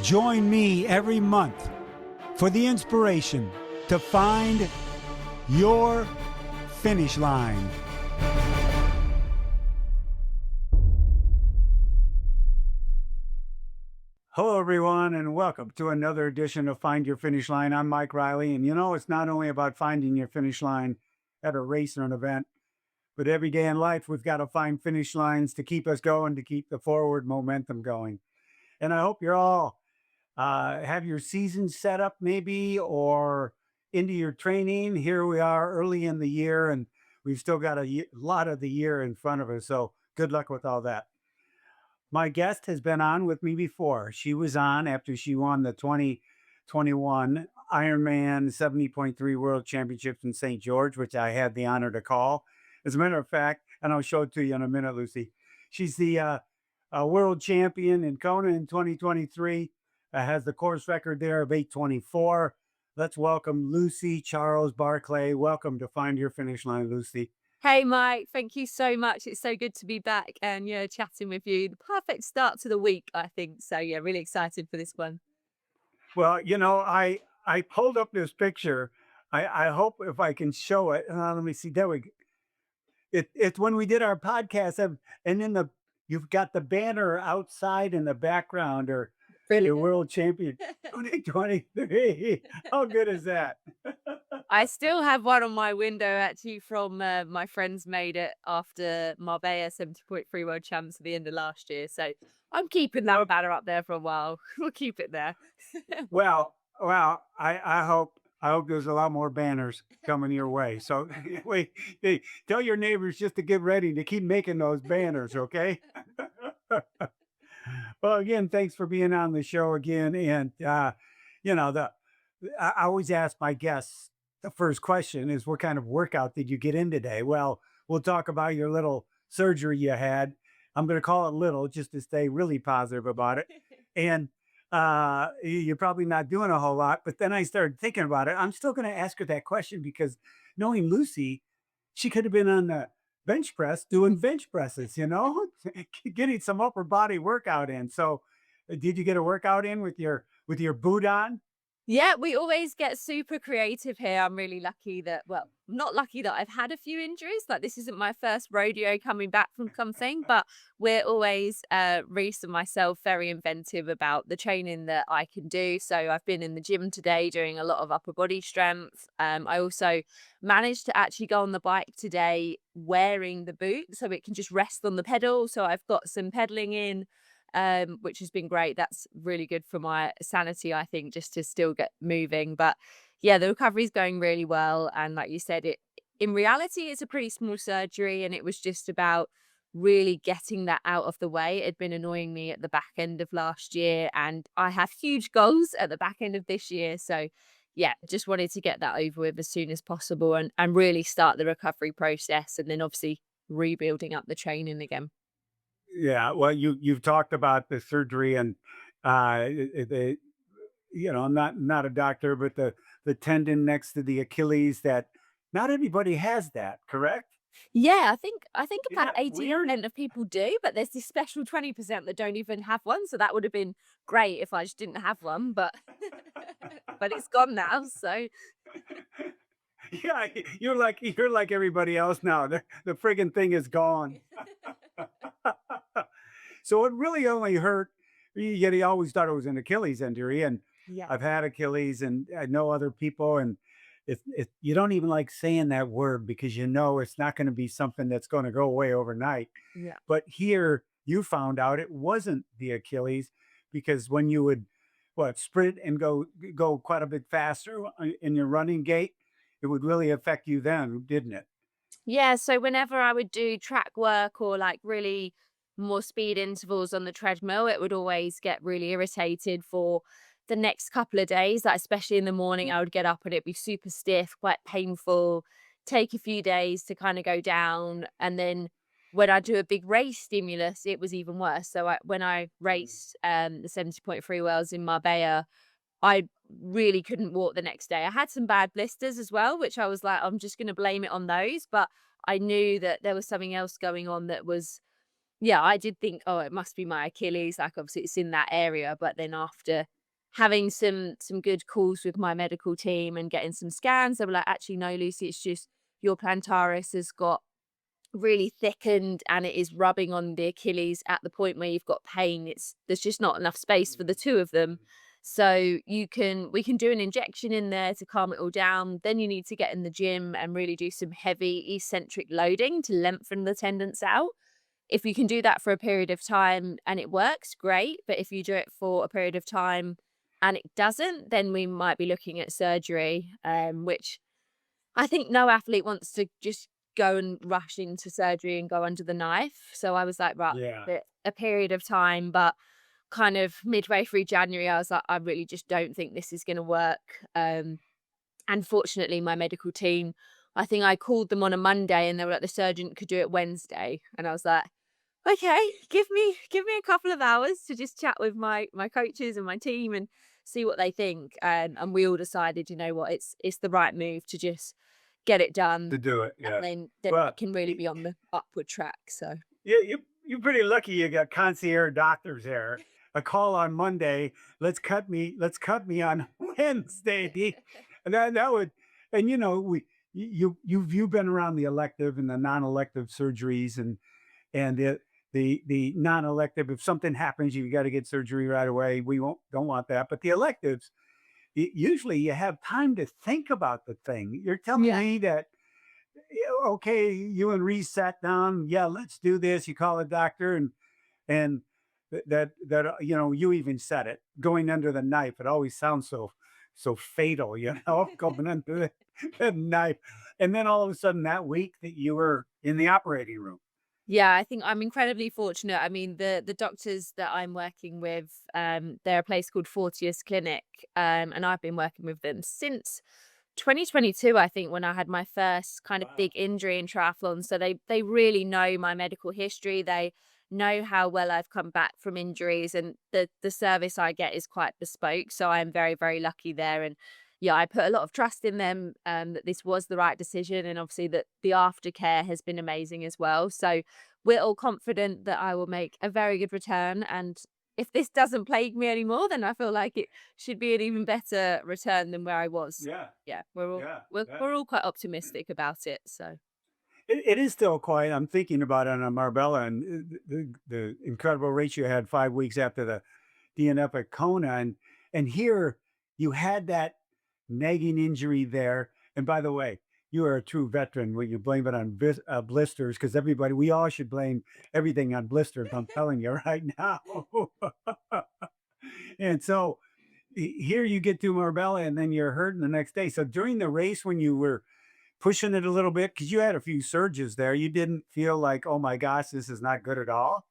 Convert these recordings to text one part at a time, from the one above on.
Join me every month for the inspiration to find your finish line. Hello, everyone, and welcome to another edition of Find Your Finish Line. I'm Mike Riley, and it's not only about finding your finish line at a race or an event, but every day in life, we've got to find finish lines to keep us going, to keep the forward momentum going. And I hope you're all have your season set up maybe or into your training. Here we are early in the year, and we've still got a lot of the year in front of us. So good luck with all that. My guest has been on with me before. She was on after she won the 2021 Ironman 70.3 World Championships in St. George, which I had the honor to call. As a matter of fact, and I'll show it to you in a minute, Lucy. She's the world champion in Kona in 2023. Has the course record there of 8:24. Let's welcome Lucy Charles-Barclay. Welcome to Find Your Finish Line, Lucy. Hey, Mike, thank you so much. It's so good to be back and, chatting with you. The perfect start to the week, I think. So, really excited for this one. Well, I pulled up this picture. I hope if I can show it. Let me see. There we go. It's when we did our podcast, and then you've got the banner outside in the background, or your world champion 2023. How good is that? I still have one on my window, actually, from my friends made it after Marbella 70.3 World Champs at the end of last year. So I'm keeping that banner up there for a while. We'll keep it there. Well, I hope there's a lot more banners coming your way. So wait, tell your neighbors just to get ready to keep making those banners, okay? Well, again, thanks for being on the show again. And I always ask my guests, the first question is, what kind of workout did you get in today? Well, we'll talk about your little surgery you had. I'm going to call it little just to stay really positive about it. And you're probably not doing a whole lot. But then I started thinking about it. I'm still going to ask her that question because knowing Lucy, she could have been on the bench press doing bench presses, getting some upper body workout in. So did you get a workout in with your boot on? Yeah, we always get super creative here. I'm really lucky not lucky that I've had a few injuries. Like, this isn't my first rodeo coming back from something, but we're always, Reese and myself, very inventive about the training that I can do. So I've been in the gym today doing a lot of upper body strength. I also managed to actually go on the bike today wearing the boot so it can just rest on the pedal. So I've got some pedaling in, which has been great. That's really good for my sanity, I think, just to still get moving. But yeah, the recovery is going really well. And like you said, in reality, it's a pretty small surgery, and it was just about really getting that out of the way. It had been annoying me at the back end of last year, and I have huge goals at the back end of this year. So yeah, just wanted to get that over with as soon as possible and really start the recovery process, and then obviously rebuilding up the training again. Yeah, well, you've talked about the surgery, and I'm not a doctor, but the tendon next to the Achilles, that not everybody has that, correct? Yeah, I think about Yeah, weird. 80% of people do, but there's this special 20% that don't even have one. So that would have been great if I just didn't have one, but but it's gone now. So Yeah, you're like everybody else now. The friggin' thing is gone. So it really only hurt. Yet he always thought it was an Achilles injury, and yeah. I've had Achilles, and I know other people, and if you don't even like saying that word because it's not going to be something that's going to go away overnight. Yeah. But here you found out it wasn't the Achilles, because when you would sprint and go quite a bit faster in your running gait, it would really affect you then, didn't it? Yeah, so whenever I would do track work or like really more speed intervals on the treadmill, it would always get really irritated for the next couple of days. Like, especially in the morning, I would get up and it'd be super stiff, quite painful, take a few days to kind of go down. And then when I do a big race stimulus, it was even worse. So when I raced the 70.3 Worlds in Marbella, I really couldn't walk the next day. I had some bad blisters as well, which I was like, I'm just going to blame it on those. But I knew that there was something else going on that was yeah, I did think, oh, it must be my Achilles. Like obviously it's in that area, but then after having some good calls with my medical team and getting some scans, they were like, actually, no, Lucy, it's just your plantaris has got really thickened and it is rubbing on the Achilles at the point where you've got pain. It's there's just not enough space for the two of them. So we can do an injection in there to calm it all down. Then you need to get in the gym and really do some heavy eccentric loading to lengthen the tendons out. If you can do that for a period of time and it works, great. But if you do it for a period of time and it doesn't, then we might be looking at surgery, which I think no athlete wants to just go and rush into surgery and go under the knife. So I was like, right, Yeah. a period of time, but kind of midway through January, I was like, I really just don't think this is going to work. And fortunately, my medical team, I think I called them on a Monday and they were like, the surgeon could do it Wednesday. And I was like, okay, give me a couple of hours to just chat with my coaches and my team and see what they think. And we all decided, you know what, it's the right move to just get it done, To do it, and yeah. then Well, it can really be on the upward track. So you're pretty lucky you got concierge doctors there. A call on Monday, let's cut me on Wednesday. And that would, and you've been around the elective and the non-elective surgeries, and the non-elective, if something happens, you got to get surgery right away. We won't don't want that. But the electives, usually you have time to think about the thing. You're telling yeah. me that, yeah, okay, you and Reese sat down. Yeah, let's do this. You call a doctor, and you even said it, going under the knife. It always sounds so fatal, going under the knife. And then all of a sudden that week that you were in the operating room. Yeah, I think I'm incredibly fortunate. I mean, the doctors that I'm working with, they're a place called Fortius Clinic, and I've been working with them since 2022, I think, when I had my first kind of Wow. big injury in triathlon. So they really know my medical history. They know how well I've come back from injuries, and the service I get is quite bespoke. So I'm very, very lucky there. And yeah, I put a lot of trust in them, that this was the right decision, and obviously that the aftercare has been amazing as well. So we're all confident that I will make a very good return. And if this doesn't plague me anymore, then I feel like it should be an even better return than where I was. Yeah. Yeah, Yeah. Yeah. we're all quite optimistic about it. So It is still quiet. I'm thinking about it on Marbella, and the incredible race you had 5 weeks after the DNF at Kona, and here you had that nagging injury there. And by the way, you are a true veteran when you blame it on blisters, because we all should blame everything on blisters. I'm telling you right now. And so here you get to Marbella, and then you're hurting the next day. So during the race, when you were pushing it a little bit, because you had a few surges there, you didn't feel like, oh my gosh, this is not good at all.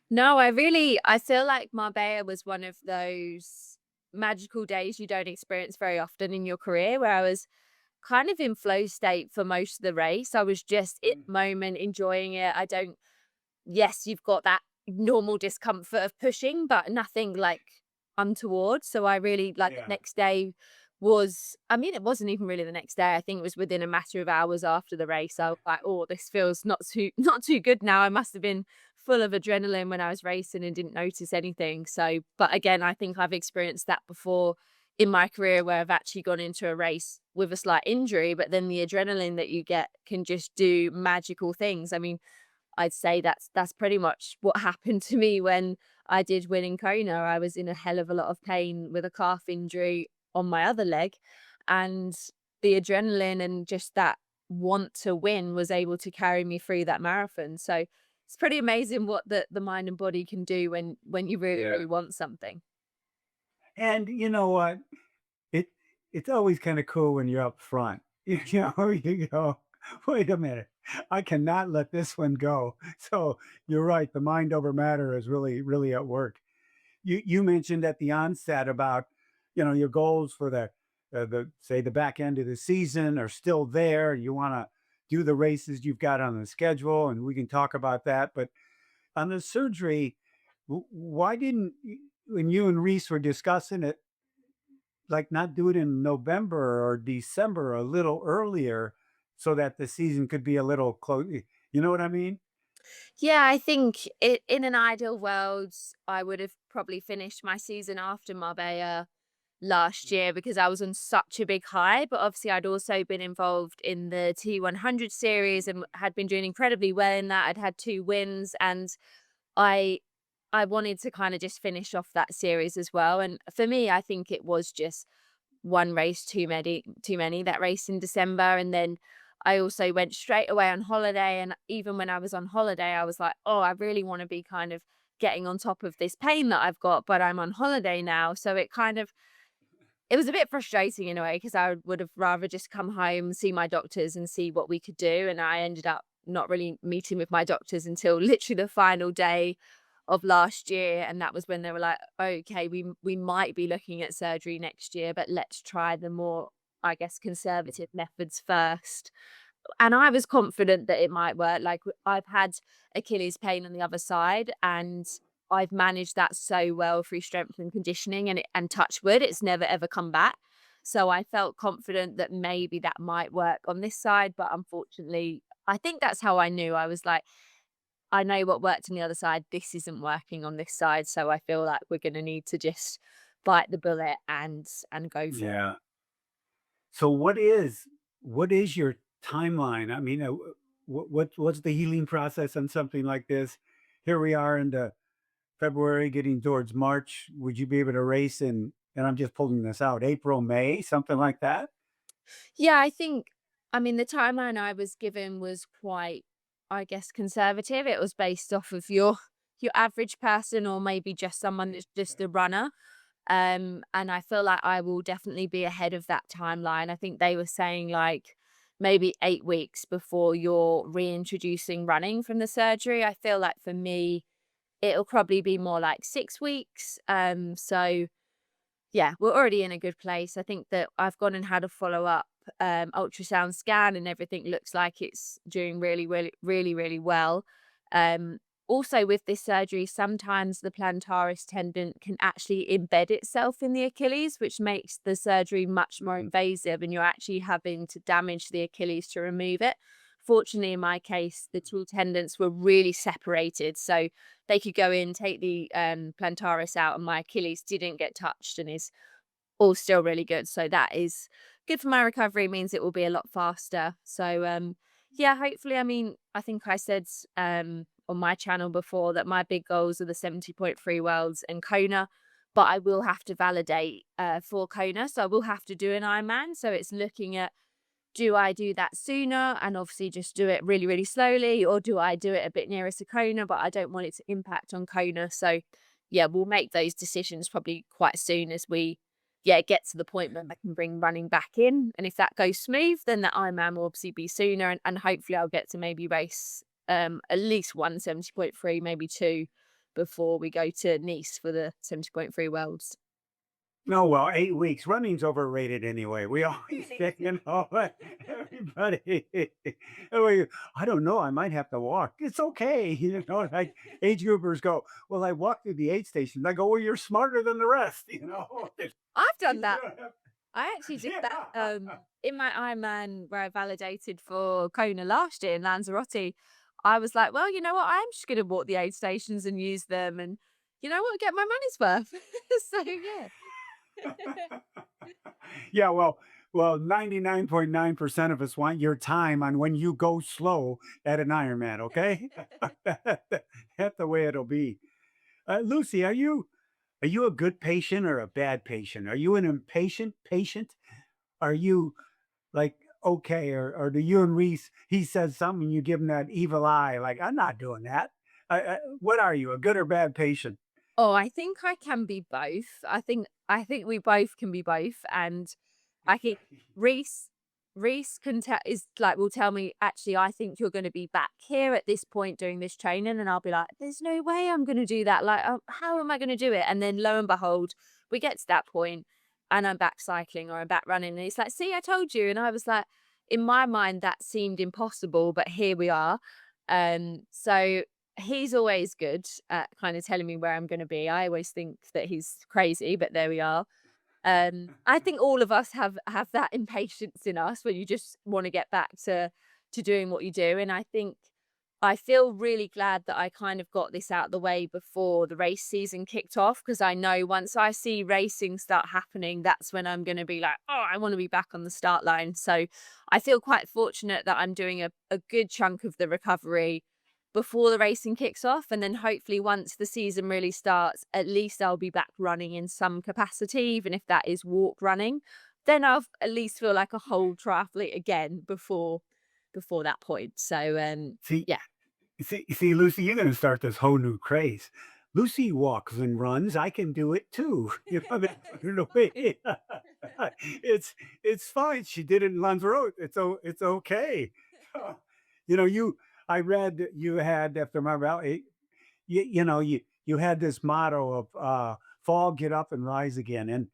no, I feel like Marbella was one of those magical days you don't experience very often in your career, where I was kind of in flow state for most of the race. I was just in Mm. the moment, enjoying it. I don't Yes, you've got that normal discomfort of pushing, but nothing like untoward. So I really like the Yeah. next day was, I mean, it wasn't even really the next day. I think it was within a matter of hours after the race. I was like, oh, this feels not too not too good now. I must have been full of adrenaline when I was racing and didn't notice anything. So, but again, I think I've experienced that before in my career where I've actually gone into a race with a slight injury, but then the adrenaline that you get can just do magical things. I mean, I'd say that's pretty much what happened to me when I did win in Kona. I was in a hell of a lot of pain with a calf injury on my other leg, and the adrenaline and just that want to win was able to carry me through that marathon. So it's pretty amazing what the mind and body can do when you really, Yeah. really want something. And you know what? It it's always kind of cool when you're up front. You go, wait a minute, I cannot let this one go. So you're right. The mind over matter is really, really at work. You mentioned at the onset about, your goals for the say the back end of the season are still there. You want to do the races you've got on the schedule, and we can talk about that. But on the surgery, why didn't when you and Reese were discussing it, like, not do it in November or December, a little earlier, so that the season could be a little close? You know what I mean? Yeah, I think in an ideal world, I would have probably finished my season after Marbella last year because I was on such a big high. But obviously, I'd also been involved in the T100 series and had been doing incredibly well in that. I'd had 2 wins, and I I wanted to kind of just finish off that series as well. And for me, I think it was just one race too many, that race in December. And then I also went straight away on holiday. And even when I was on holiday, I was like, oh, I really want to be kind of getting on top of this pain that I've got, but I'm on holiday now. So it was a bit frustrating in a way because I would have rather just come home, see my doctors and see what we could do. And I ended up not really meeting with my doctors until literally the final day of last year. And that was when they were like, okay, we might be looking at surgery next year, but let's try the more, I guess, conservative methods first. And I was confident that it might work. Like I've had Achilles pain on the other side, and I've managed that so well through strength and conditioning, and touch wood, it's never ever come back. So I felt confident that maybe that might work on this side, but unfortunately, I think that's how I knew. I was like, I know what worked on the other side. This isn't working on this side, so I feel like we're going to need to just bite the bullet and go for it. Yeah. So what is your timeline? I mean, what's the healing process on something like this? Here we are into February, getting towards March. Would you be able to race in? And I'm just pulling this out. April, May, something like that. Yeah, I mean, the timeline I was given was quite, I guess, conservative. It was based off of your average person or maybe just someone that's just a runner. And I feel like I will definitely be ahead of that timeline. I think they were saying like maybe 8 weeks before you're reintroducing running from the surgery. I feel like for me, it'll probably be more like 6 weeks. So yeah, we're already in a good place. I think that I've gone and had a follow up ultrasound scan, and everything looks like it's doing really, really, really, really well. Um, Also, with this surgery, sometimes the plantaris tendon can actually embed itself in the Achilles, which makes the surgery much more invasive, and you're actually having to damage the Achilles to remove it. Fortunately, in my case, the two tendons were really separated, so they could go in, take the plantaris out, and my Achilles didn't get touched and is all still really good. So that is good for my recovery, means it will be a lot faster. So yeah, hopefully, I mean, I think I said on my channel before that my big goals are the 70.3 worlds and Kona, but I will have to validate for Kona. So I will have to do an Ironman. So it's looking at, do I do that sooner and obviously just do it really, really slowly, or do I do it a bit nearer to Kona, but I don't want it to impact on Kona. So yeah, we'll make those decisions probably quite soon as we get to the point where I can bring running back in. And if that goes smooth, then the Ironman will obviously be sooner, and hopefully I'll get to maybe race at least one 70.3, maybe two, before we go to Nice for the 70.3 worlds. No, well, 8 weeks. Running's overrated anyway. We always say, everybody. Oh, I don't know. I might have to walk. It's okay. Like age groupers go, well, I walked through the aid station. I go, well, you're smarter than the rest, I've done You that. don't have- I actually did that Yeah. in my Ironman where I validated for Kona last year in Lanzarote. I was like, well, you know what? I'm just going to walk the aid stations and use them, and you know what? Get my money's worth. So yeah. Yeah, well, 99.9% of us want your time on when you go slow at an Ironman, okay? That's the way it'll be. Lucy, are you a good patient or a bad patient? Are you an impatient patient? Are you like okay, or do you and Reese? He says something, and you give him that evil eye, like I'm not doing that. What are you, a good or bad patient? Oh, I think I can be both. I think we both can be both, and I think Reese Reese can tell is like will tell me, actually I think you're going to be back here at this point doing this training, and I'll be like, there's no way I'm going to do that. Like, how am I going to do it? And then lo and behold, we get to that point, and I'm back cycling or I'm back running, and he's like, see, I told you. And I was like, in my mind that seemed impossible, but here we are. So he's always good at kind of telling me where I'm going to be. I always think that he's crazy, but there we are. I think all of us have that impatience in us where you just want to get back to doing what you do. And I think I feel really glad that I kind of got this out of the way before the race season kicked off, because I know once I see racing start happening, that's when I'm going to be like, oh, I want to be back on the start line. So I feel quite fortunate that I'm doing a good chunk of the recovery before the racing kicks off. And then hopefully once the season really starts, at least I'll be back running in some capacity, even if that is walk running. Then I'll at least feel like a whole triathlete again before that point. So See, yeah. see, Lucy, you're going to start this whole new craze. Lucy walks and runs. I can do it too. You know, no way. It's fine. She did it in Lanzarote. It's okay. You know, I read that you had, after my rally, you had this motto of fall, get up, and rise again.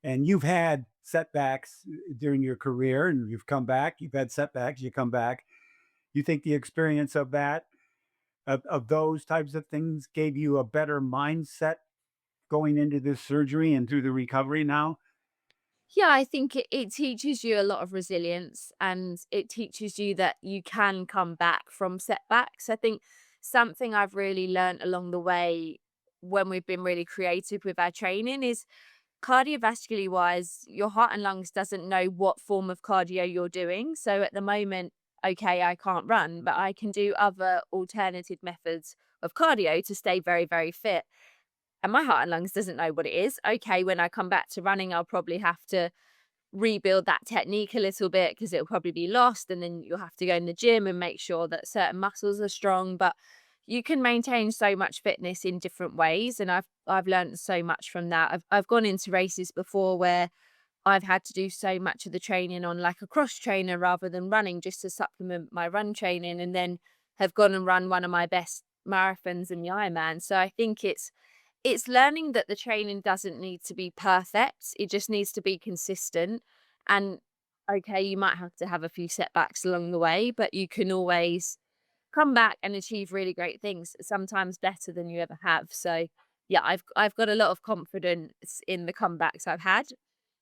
And you've had setbacks during your career, and you've come back. You've had setbacks. You come back. You think the experience of that, of those types of things, gave you a better mindset going into this surgery and through the recovery now? Yeah, I think it teaches you a lot of resilience, and it teaches you that you can come back from setbacks. I think something I've really learned along the way when we've been really creative with our training is cardiovascularly wise, your heart and lungs doesn't know what form of cardio you're doing. So at the moment, okay, I can't run, but I can do other alternative methods of cardio to stay very, very fit. And my heart and lungs doesn't know what it is. Okay, when I come back to running, I'll probably have to rebuild that technique a little bit because it'll probably be lost. And then you'll have to go in the gym and make sure that certain muscles are strong. But you can maintain so much fitness in different ways. And I've learned so much from that. I've gone into races before where I've had to do so much of the training on like a cross trainer rather than running, just to supplement my run training, and then have gone and run one of my best marathons in the Ironman. So I think it's learning that the training doesn't need to be perfect. It just needs to be consistent. And okay, you might have to have a few setbacks along the way, but you can always come back and achieve really great things, sometimes better than you ever have. So yeah, I've got a lot of confidence in the comebacks I've had.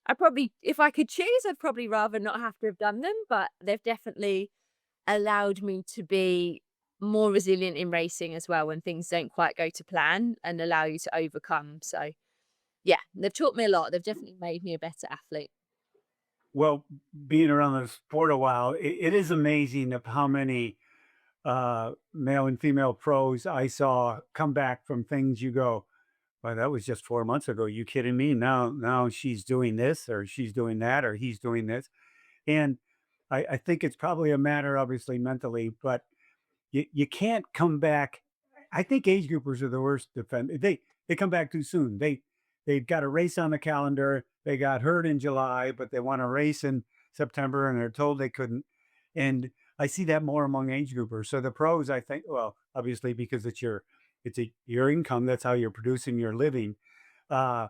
I probably, if I could choose, I'd probably rather not have to have done them, but they've definitely allowed me to be more resilient in racing as well when things don't quite go to plan, and allow you to overcome. So yeah, they've taught me a lot. They've definitely made me a better athlete. Well, being around the sport a while, it is amazing of how many male and female pros I saw come back from things. You go, well, that was just 4 months ago. You kidding me? Now she's doing this, or she's doing that, or he's doing this. And I think it's probably a matter, obviously, mentally, but you can't come back. I think age groupers are the worst defend. They come back too soon. They've got a race on the calendar. They got hurt in July, but they want to race in September, and they're told they couldn't. And I see that more among age groupers. So the pros, I think, well, obviously because your income. That's how you're producing your living. Uh,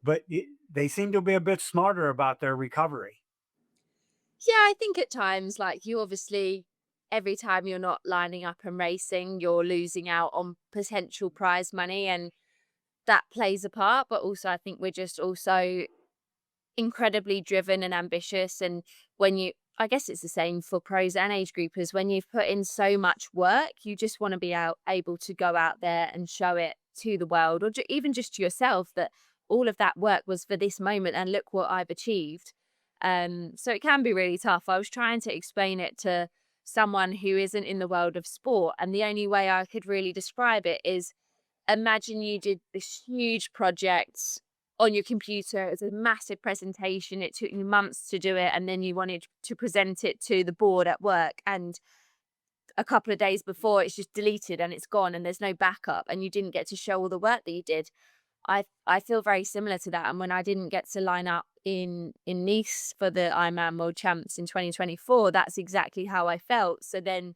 but they seem to be a bit smarter about their recovery. Yeah, I think at times, like you obviously, every time you're not lining up and racing, you're losing out on potential prize money, and that plays a part. But also, I think we're just also incredibly driven and ambitious. And when you, I guess it's the same for pros and age groupers, when you've put in so much work, you just want to be able to go out there and show it to the world, or even just to yourself, that all of that work was for this moment and look what I've achieved. So it can be really tough. I was trying to explain it to someone who isn't in the world of sport, and the only way I could really describe it is, imagine you did this huge project on your computer. It was a massive presentation. It took you months to do it. And then you wanted to present it to the board at work. And a couple of days before, it's just deleted and it's gone and there's no backup. And you didn't get to show all the work that you did. I feel very similar to that. And when I didn't get to line up in Nice for the Ironman World Champs in 2024, that's exactly how I felt. So then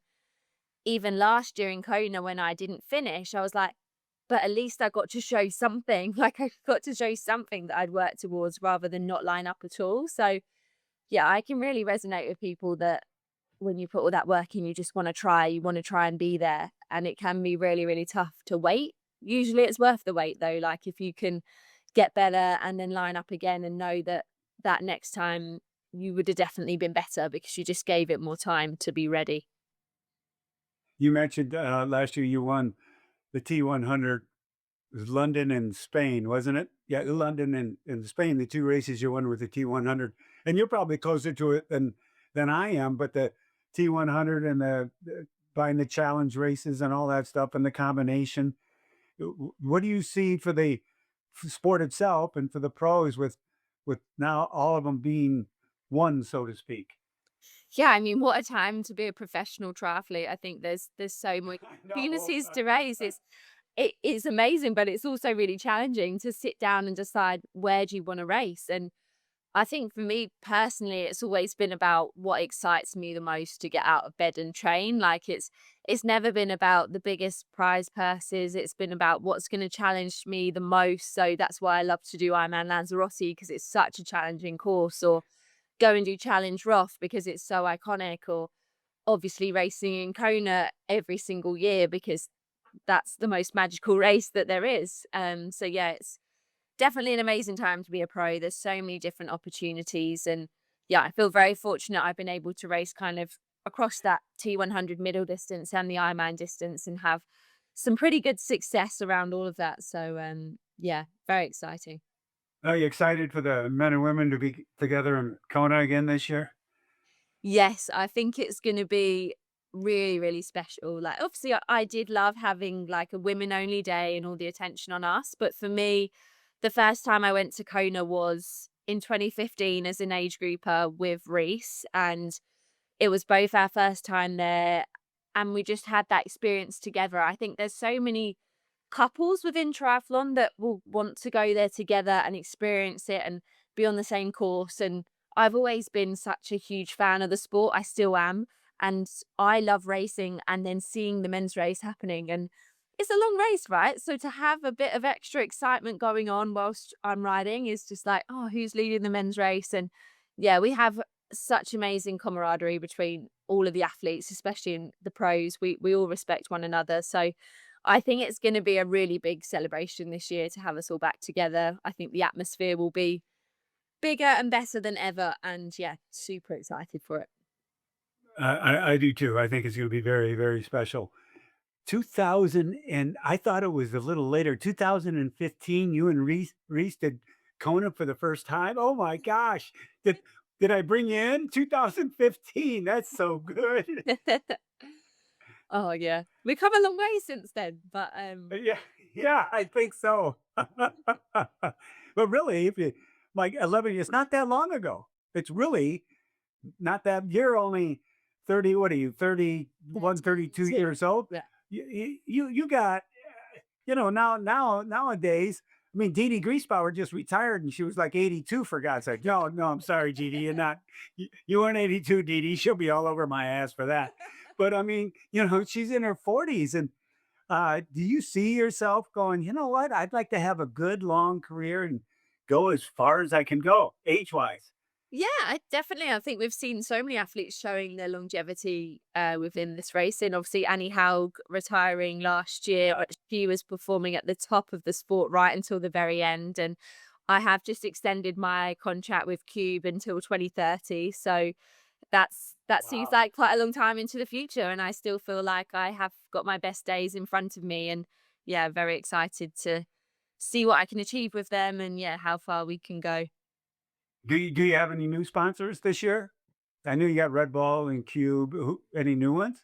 even last year in Kona, when I didn't finish, I was like, but at least I got to show something. Like I got to show something that I'd worked towards rather than not line up at all. So yeah, I can really resonate with people that when you put all that work in, you want to try and be there. And it can be really, really tough to wait. Usually it's worth the wait though. Like if you can get better and then line up again and know that that next time you would have definitely been better because you just gave it more time to be ready. You mentioned last year you won the T100. It was London and Spain, wasn't it? Yeah, London and Spain, the two races you won with the T100. And you're probably closer to it than I am, but the T100 and the buying the challenge races and all that stuff and the combination. What do you see for the sport itself and for the pros with now all of them being one, so to speak? Yeah, I mean, what a time to be a professional triathlete. I think there's so many I know. opportunities to race. It is amazing, but it's also really challenging to sit down and decide where do you want to race. And I think for me personally, it's always been about what excites me the most to get out of bed and train. Like it's never been about the biggest prize purses. It's been about what's going to challenge me the most. So that's why I love to do Ironman Lanzarote because it's such a challenging course, or go and do Challenge Roth because it's so iconic, or obviously racing in Kona every single year because that's the most magical race that there is. So yeah, it's definitely an amazing time to be a pro. There's so many different opportunities, and yeah, I feel very fortunate I've been able to race kind of across that T100 middle distance and the Ironman distance and have some pretty good success around all of that. So yeah, very exciting. Are you excited for the men and women to be together in Kona again this year? Yes, I think it's gonna be really, really special. Like, obviously, I did love having like a women only day and all the attention on us. But for me, the first time I went to Kona was in 2015 as an age grouper with Reese. And it was both our first time there. And we just had that experience together. I think there's so many couples within triathlon that will want to go there together and experience it and be on the same course. And I've always been such a huge fan of the sport. I still am. And I love racing and then seeing the men's race happening. And it's a long race, right? So to have a bit of extra excitement going on whilst I'm riding is just like, oh, who's leading the men's race? And yeah, we have such amazing camaraderie between all of the athletes, especially in the pros. We all respect one another. So I think it's going to be a really big celebration this year to have us all back together. I think the atmosphere will be bigger and better than ever. And yeah, super excited for it. I do too. I think it's going to be very, very special. 2000, and I thought it was a little later. 2015, you and Reese did Kona for the first time. Oh my gosh! Did I bring you in 2015? That's so good. Oh yeah. We've come a long way since then. But Yeah, yeah, I think so. But really, if you like 11, it's not that long ago. It's really not that you're only 30, what are you, 31, 32 32. years old? Yeah. You got, nowadays, I mean, Dee Dee Griesbauer just retired and she was like 82 for God's sake. No, no, I'm sorry, Dee Dee, you're not, you weren't 82, Dee Dee. She'll be all over my ass for that. But I mean, she's in her 40s. And do you see yourself going, you know what? I'd like to have a good long career and go as far as I can go age wise. Yeah, I think we've seen so many athletes showing their longevity within this race. And obviously, Annie Haug retiring last year, she was performing at the top of the sport right until the very end. And I have just extended my contract with Cube until 2030. So that seems Wow. like quite a long time into the future. And I still feel like I have got my best days in front of me. And yeah, very excited to see what I can achieve with them and yeah, how far we can go. Do you have any new sponsors this year? I knew you got Red Bull and Cube. Any new ones?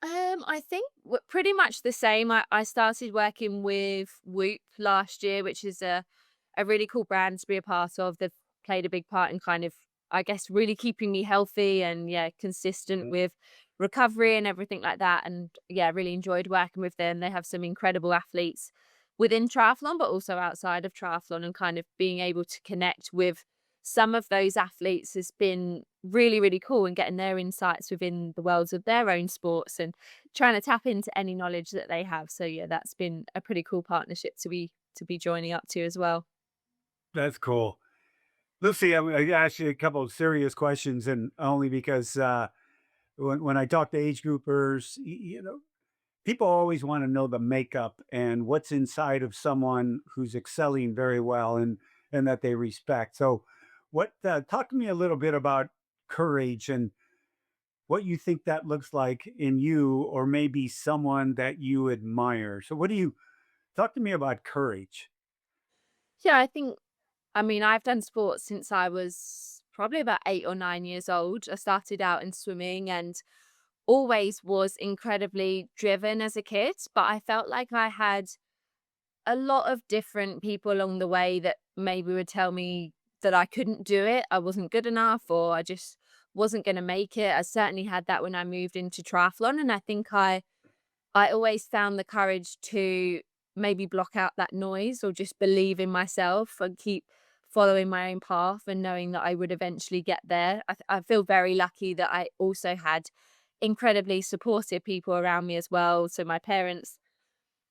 I think pretty much the same. I started working with Whoop last year, which is a really cool brand to be a part of. They've played a big part in kind of, I guess, really keeping me healthy and yeah, consistent with recovery and everything like that. And yeah, really enjoyed working with them. They have some incredible athletes within triathlon, but also outside of triathlon, and kind of being able to connect with some of those athletes has been really, really cool, and getting their insights within the worlds of their own sports and trying to tap into any knowledge that they have. So yeah, that's been a pretty cool partnership to be joining up to as well. That's cool. Lucy, I asked you a couple of serious questions, and only because when I talk to age groupers, people always want to know the makeup and what's inside of someone who's excelling very well and that they respect. So, what talk to me a little bit about courage and what you think that looks like in you or maybe someone that you admire. So, what do you talk to me about courage? Yeah, I mean, I've done sports since I was probably about 8 or 9 years old. I started out in swimming and always was incredibly driven as a kid, but I felt like I had a lot of different people along the way that maybe would tell me that I couldn't do it, I wasn't good enough, or I just wasn't going to make it. I certainly had that when I moved into triathlon, and I think I always found the courage to maybe block out that noise or just believe in myself and keep following my own path and knowing that I would eventually get there. I feel very lucky that I also had incredibly supportive people around me as well. So my parents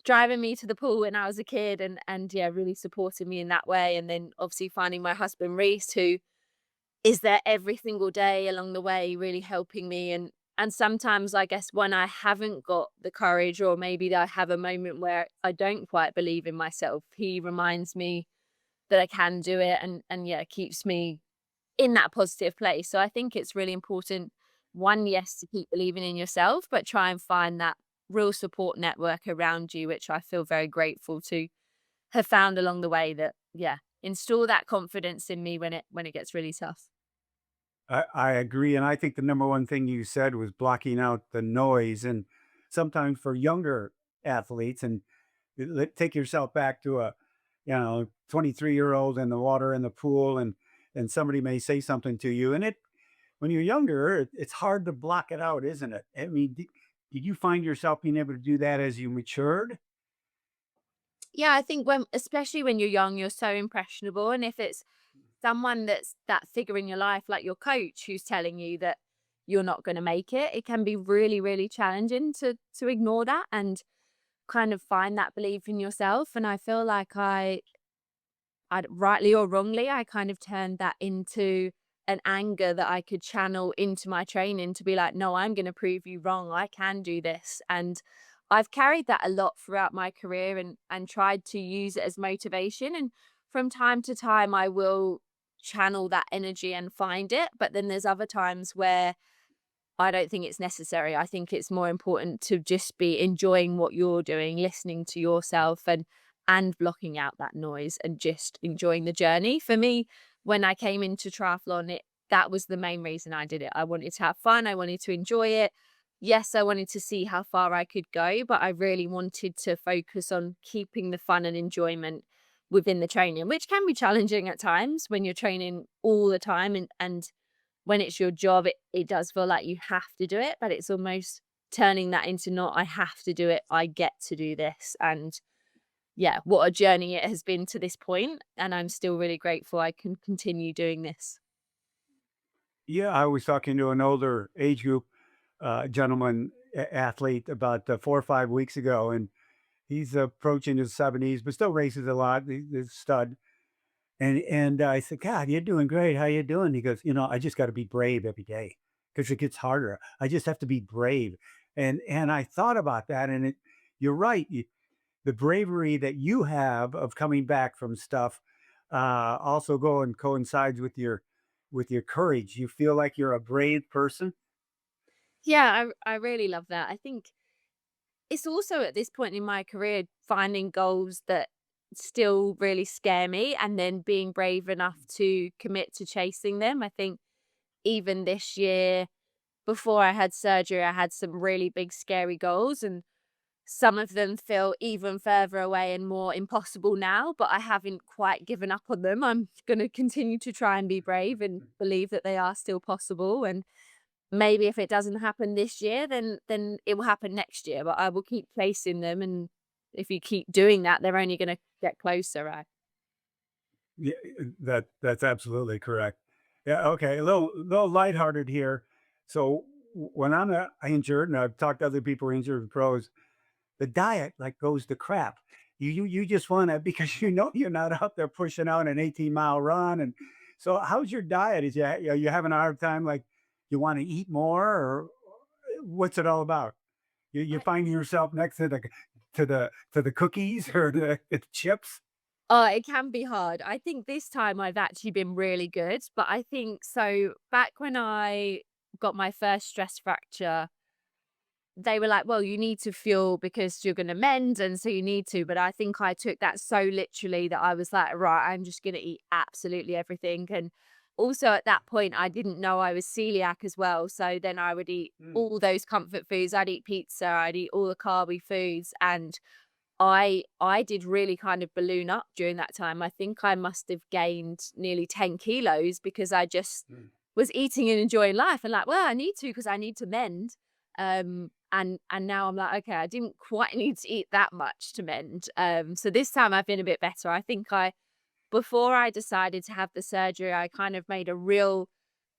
driving me to the pool when I was a kid and yeah, really supporting me in that way. And then obviously finding my husband Reese, who is there every single day along the way, really helping me. And sometimes I guess when I haven't got the courage or maybe I have a moment where I don't quite believe in myself, he reminds me that I can do it and yeah, keeps me in that positive place. So I think it's really important, one, yes, to keep believing in yourself, but try and find that real support network around you, which I feel very grateful to have found along the way that, yeah, install that confidence in me when it gets really tough. I agree. And I think the number one thing you said was blocking out the noise. And sometimes for younger athletes, and take yourself back to a 23-year-old in the water in the pool, and somebody may say something to you, and it when you're younger, it's hard to block it out, isn't it? I mean, did you find yourself being able to do that as you matured? Yeah, I think when especially when you're young, you're so impressionable, and if it's someone that's that figure in your life, like your coach, who's telling you that you're not going to make it, it can be really, really challenging to ignore that and kind of find that belief in yourself. And I feel like I'd rightly or wrongly, I kind of turned that into an anger that I could channel into my training to be like, no, I'm going to prove you wrong. I can do this. And I've carried that a lot throughout my career and tried to use it as motivation. And from time to time, I will channel that energy and find it. But then there's other times where I don't think it's necessary. I think it's more important to just be enjoying what you're doing, listening to yourself and blocking out that noise and just enjoying the journey. For me, when I came into triathlon, that was the main reason I did it. I wanted to have fun, I wanted to enjoy it. Yes, I wanted to see how far I could go, but I really wanted to focus on keeping the fun and enjoyment within the training, which can be challenging at times when you're training all the time and when it's your job, it does feel like you have to do it, but it's almost turning that into not, I have to do it, I get to do this. And yeah, what a journey it has been to this point, and I'm still really grateful I can continue doing this. Yeah, I was talking to an older age group gentleman athlete about 4 or 5 weeks ago, and he's approaching his 70s, but still races a lot. He's a stud. And I said, "God, you're doing great. How you doing?" He goes, I just got to be brave every day because it gets harder. I just have to be brave." And I thought about that, and you're right. The bravery that you have of coming back from stuff also go and coincides with your courage. You feel like you're a brave person. Yeah, I really love that. I think it's also at this point in my career finding goals that still really scare me and then being brave enough to commit to chasing them. I think even this year, before I had surgery, I had some really big, scary goals, and some of them feel even further away and more impossible now, but I haven't quite given up on them. I'm going to continue to try and be brave and believe that they are still possible. And maybe if it doesn't happen this year, then it will happen next year. But I will keep chasing them, and if you keep doing that, they're only going to get closer. Right? Yeah, that's absolutely correct. Yeah, okay, a little lighthearted here. So when I'm injured, and I've talked to other people who are injured pros, the diet like goes to crap. You just want to because you're not out there pushing out an 18-mile run. And so how's your diet? You having a hard time, like you want to eat more, or what's it all about? You I, finding yourself next to the cookies or the chips? oh, it can be hard. I think this time I've actually been really good, but I think so. Back when I got my first stress fracture, they were like, well, you need to fuel because you're going to mend. And so you need to. But I think I took that so literally that I was like, right, I'm just going to eat absolutely everything. And also at that point, I didn't know I was celiac as well. So then I would eat Mm. all those comfort foods. I'd eat pizza, I'd eat all the carby foods. And I did really kind of balloon up during that time. I think I must have gained nearly 10 kilos because I just Mm. was eating and enjoying life and like, well, I need to because I need to mend. And now I'm like, okay, I didn't quite need to eat that much to mend. So this time I've been a bit better. I think before I decided to have the surgery, I kind of made a real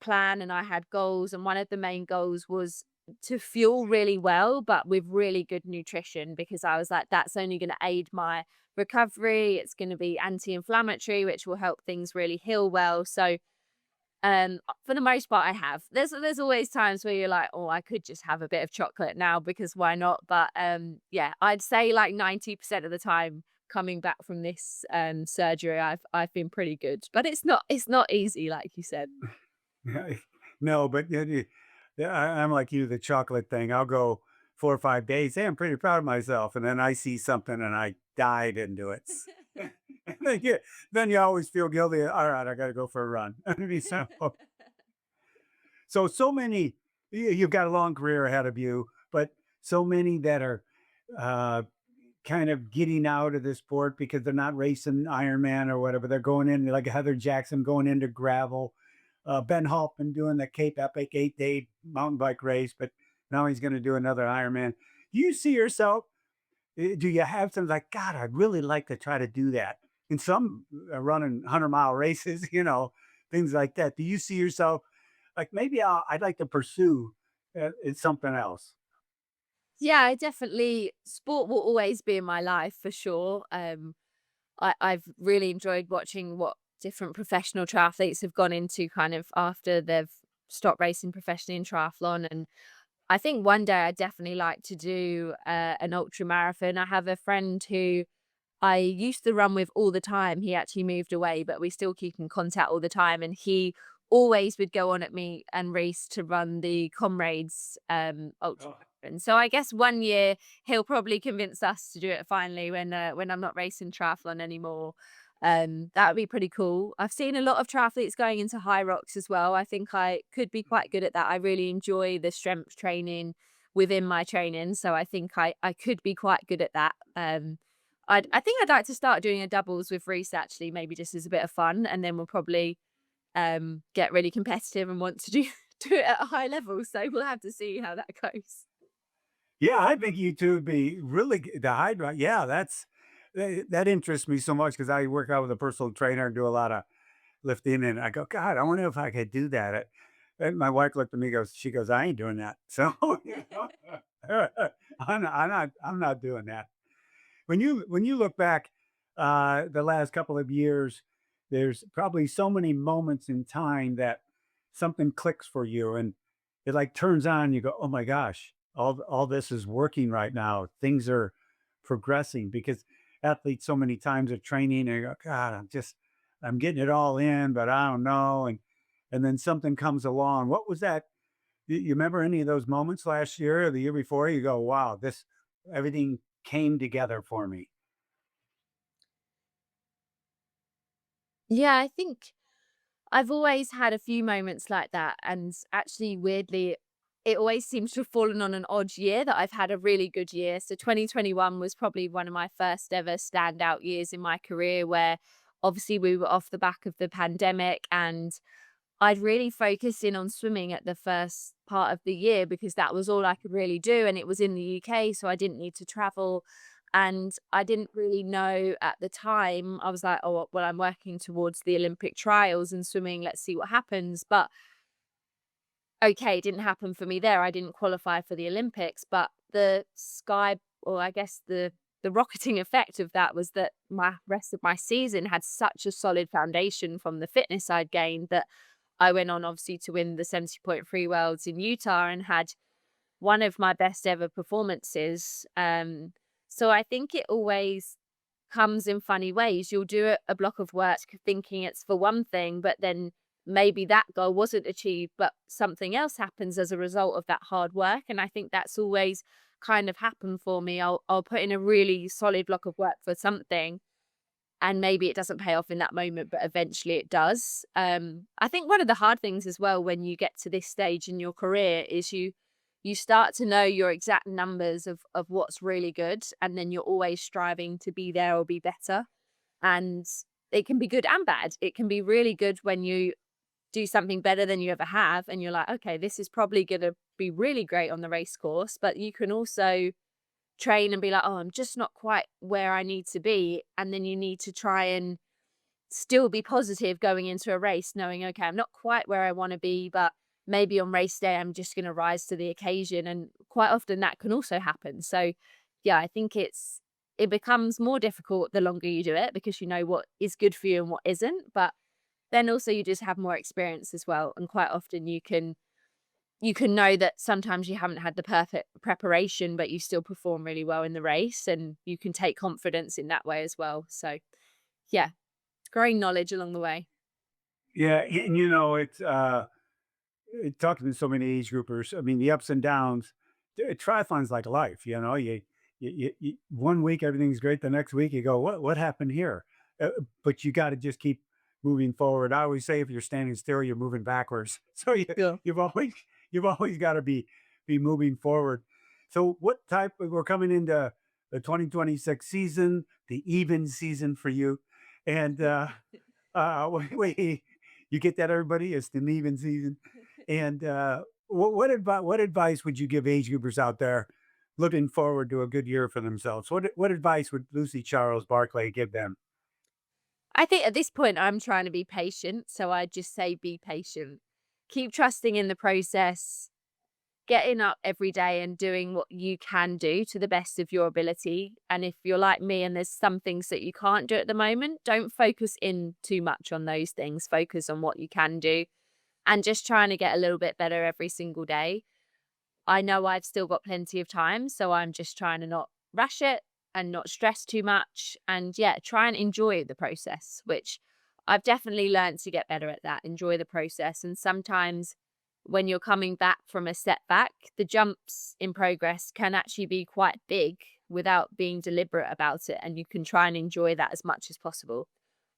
plan and I had goals. And one of the main goals was to fuel really well, but with really good nutrition, because I was like, that's only going to aid my recovery. It's going to be anti-inflammatory, which will help things really heal well. So for the most part, I have. There's always times where you're like, oh, I could just have a bit of chocolate now because why not? But yeah, I'd say like 90% of the time coming back from this surgery, I've been pretty good. But it's not easy, like you said. No, but yeah, I'm like you, the chocolate thing. I'll go 4 or 5 days. Hey, I'm pretty proud of myself, and then I see something and I dive into it. And then you always feel guilty. All right, I got to go for a run. So many. You've got a long career ahead of you, but so many that are uh, kind of getting out of the sport because they're not racing Ironman or whatever. They're going in like Heather Jackson going into gravel. Ben Halpin doing the Cape Epic 8-day mountain bike race, but now he's going to do another Ironman. Do you see yourself? Do you have some like God? I'd really like to try to do that. And some are running 100-mile races, things like that. Do you see yourself like maybe I'd like to pursue it's something else? Yeah, I definitely sport will always be in my life for sure. I've really enjoyed watching what different professional triathletes have gone into kind of after they've stopped racing professionally in triathlon. And I think one day I'd definitely like to do an ultra marathon. I have a friend who I used to run with all the time. He actually moved away, but we still keep in contact all the time. And he always would go on at me and race to run the Comrades ultra Oh, marathon. So I guess one year he'll probably convince us to do it finally when I'm not racing triathlon anymore. That would be pretty cool. I've seen a lot of triathletes going into high rocks as well. I think I could be quite good at that. I really enjoy the strength training within my training, so I think I could be quite good at that. I think I'd like to start doing a doubles with Reese actually, maybe just as a bit of fun, and then we'll probably get really competitive and want to do do it at a high level. So we'll have to see how that goes. yeah, I think you two would be really the hydro. Yeah, that interests me so much because I work out with a personal trainer and do a lot of lifting, and I go, God, I wonder if I could do that. And my wife looked at me, goes, she goes, I ain't doing that. So I'm not doing that. When you look back the last couple of years, there's probably so many moments in time that something clicks for you and it like turns on. You go, oh my gosh, all this is working right now. Things are progressing because athletes so many times are training and you go, God, I'm getting it all in, but I don't know. And then something comes along. What was that? You remember any of those moments last year or the year before? You go, wow, this everything came together for me. Yeah, I think I've always had a few moments like that, and actually, weirdly, it always seems to have fallen on an odd year that I've had a really good year. So 2021 was probably one of my first ever standout years in my career, where obviously we were off the back of the pandemic, and I'd really focused in on swimming at the first part of the year because that was all I could really do. And it was in the UK, so I didn't need to travel. And I didn't really know at the time. I was like, oh, well, I'm working towards the Olympic trials and swimming. Let's see what happens. But okay, it didn't happen for me there. I didn't qualify for the Olympics. But the sky, or I guess the rocketing effect of that was that my rest of my season had such a solid foundation from the fitness I'd gained that I went on obviously to win the 70.3 Worlds in Utah and had one of my best ever performances. So I think it always comes in funny ways. You'll do a block of work thinking it's for one thing, but then maybe that goal wasn't achieved, but something else happens as a result of that hard work. And I think that's always kind of happened for me. I'll put in a really solid block of work for something, and maybe it doesn't pay off in that moment, but eventually it does. I think one of the hard things as well when you get to this stage in your career is you start to know your exact numbers of what's really good, and then you're always striving to be there or be better. And it can be good and bad. It can be really good when you do something better than you ever have, and you're like, okay, this is probably going to be really great on the race course. But you can also train and be like, oh, I'm just not quite where I need to be. And then you need to try and still be positive going into a race, knowing, okay, I'm not quite where I want to be, but maybe on race day, I'm just going to rise to the occasion. And quite often that can also happen. So, yeah, I think it becomes more difficult the longer you do it because you know what is good for you and what isn't. But then also you just have more experience as well. And quite often you can know that sometimes you haven't had the perfect preparation, but you still perform really well in the race, and you can take confidence in that way as well. So, yeah, growing knowledge along the way. Yeah, and talking to so many age groupers, I mean, the ups and downs, triathlon's like life, one week everything's great, the next week you go, what happened here? But you got to just keep moving forward. I always say, if you're standing still, you're moving backwards. So Yeah. you've always you've always got to be moving forward. So we're coming into the 2026 season, the even season for you, and wait, you get that, everybody? It's the even season. And what advice would you give age groupers out there looking forward to a good year for themselves? What advice would Lucy Charles-Barclay give them? I think at this point, I'm trying to be patient. So I just say be patient. Keep trusting in the process, getting up every day and doing what you can do to the best of your ability. And if you're like me and there's some things that you can't do at the moment, don't focus in too much on those things. Focus on what you can do and just trying to get a little bit better every single day. I know I've still got plenty of time, so I'm just trying to not rush it and not stress too much. And yeah, try and enjoy the process, which I've definitely learned to get better at that. Enjoy the process. And sometimes when you're coming back from a setback, the jumps in progress can actually be quite big without being deliberate about it. And you can try and enjoy that as much as possible.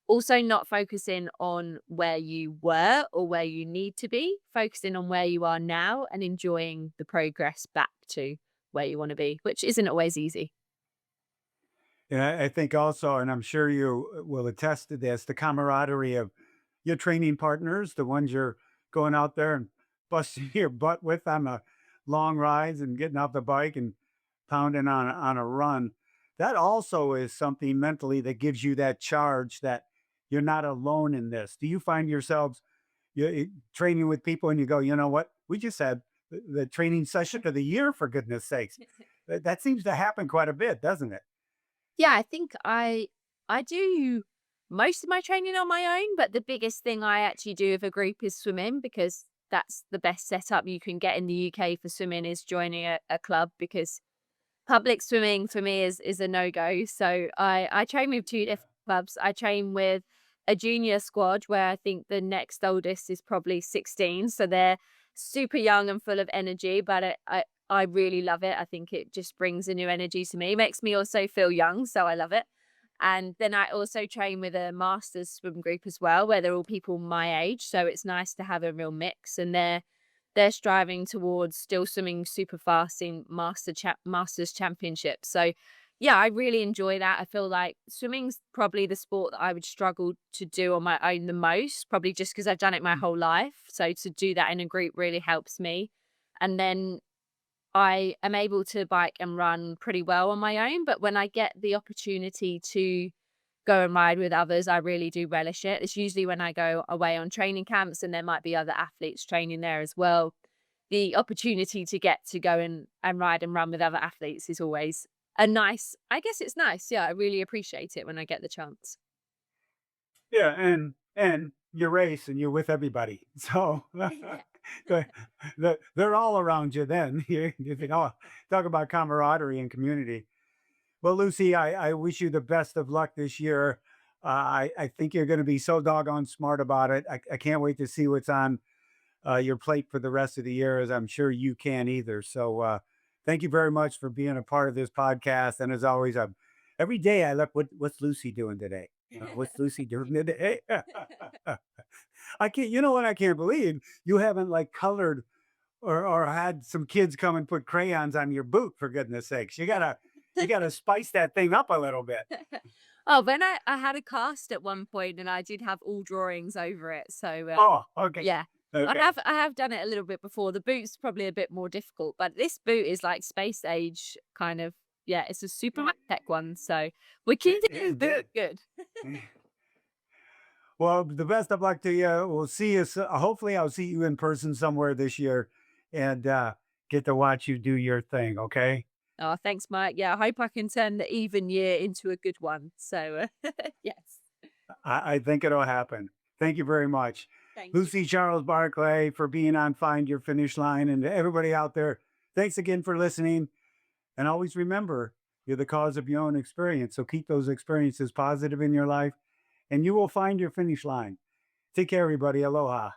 Also, not focusing on where you were or where you need to be, focusing on where you are now and enjoying the progress back to where you want to be, which isn't always easy. Yeah, I think also, and I'm sure you will attest to this, the camaraderie of your training partners, the ones you're going out there and busting your butt with on the long rides and getting off the bike and pounding on a run. That also is something mentally that gives you that charge that you're not alone in this. Do you find yourselves training with people and you go, you know what? We just had the training session of the year, for goodness sakes. That seems to happen quite a bit, doesn't it? Yeah, I think I do most of my training on my own, but the biggest thing I actually do with a group is swimming because that's the best setup you can get in the UK for swimming is joining a club because public swimming for me is a no-go. So I train with two different clubs. I train with a junior squad where I think the next oldest is probably 16. So they're super young and full of energy, but I really love it. I think it just brings a new energy to me. It makes me also feel young, so I love it. And then I also train with a masters swim group as well, where they're all people my age. So it's nice to have a real mix. And they're striving towards still swimming super fast in masters championships. So yeah, I really enjoy that. I feel like swimming's probably the sport that I would struggle to do on my own the most, probably just because I've done it my whole life. So to do that in a group really helps me. And then I am able to bike and run pretty well on my own, but when I get the opportunity to go and ride with others, I really do relish it. It's usually when I go away on training camps and there might be other athletes training there as well. The opportunity to get to go and ride and run with other athletes is always a nice, I guess it's nice. Yeah, I really appreciate it when I get the chance. Yeah, and you race and you're with everybody. So Yeah. the, they're all around you then. You think, oh, talk about camaraderie and community. Well, Lucy, I wish you the best of luck this year. I think you're going to be so doggone smart about it. I can't wait to see what's on your plate for the rest of the year, as I'm sure you can either. So, thank you very much for being a part of this podcast. And as always, every day I look, what's Lucy doing today? What's Lucy doing today? I can't, you know what? I can't believe you haven't like colored or had some kids come and put crayons on your boot, for goodness sakes. You gotta spice that thing up a little bit. Oh, when I had a cast at one point and I did have all drawings over it. So Oh, okay. yeah. I Okay. have I have done it a little bit before. The boot's probably a bit more difficult, but this boot is like space age kind of, yeah, it's a super tech one. So we're keeping It good. did. Well, the best of luck to you. We'll see you. Hopefully, I'll see you in person somewhere this year and get to watch you do your thing. Okay. Oh, thanks, Mike. Yeah, I hope I can turn the even year into a good one. So yes. I think it'll happen. Thank you very much. Thank you. Lucy Charles Barclay for being on Find Your Finish Line. And to everybody out there, thanks again for listening. And always remember, you're the cause of your own experience. So keep those experiences positive in your life, and you will find your finish line. Take care, everybody. Aloha.